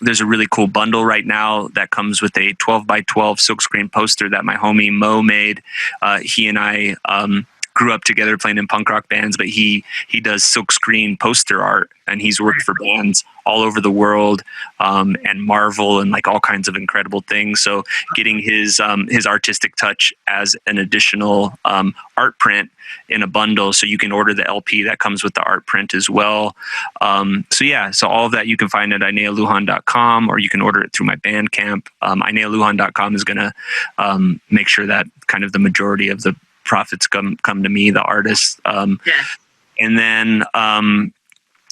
There's a really cool bundle right now that comes with a 12x12 silkscreen poster that my homie Mo made. He and I grew up together playing in punk rock bands, but he does silkscreen poster art, and he's worked for bands all over the world, and Marvel and like all kinds of incredible things. So getting his artistic touch as an additional art print in a bundle, so you can order the LP that comes with the art print as well. So all of that you can find at inaiahlujan.com, or you can order it through my Bandcamp. inaiahlujan.com is going to make sure that kind of the majority of the profits come to me, the artist. And then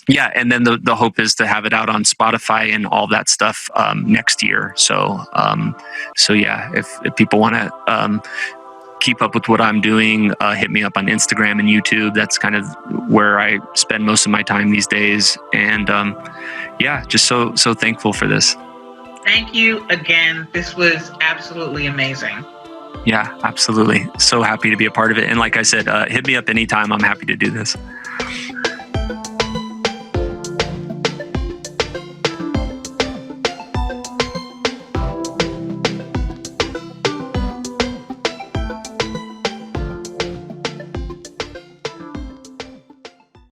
the hope is to have it out on Spotify and all that stuff next year. So if people want to keep up with what I'm doing, hit me up on Instagram and YouTube. That's kind of where I spend most of my time these days. And just so thankful for this. Thank you again. This was absolutely amazing. Yeah, absolutely. So happy to be a part of it. And like I said, hit me up anytime. I'm happy to do this.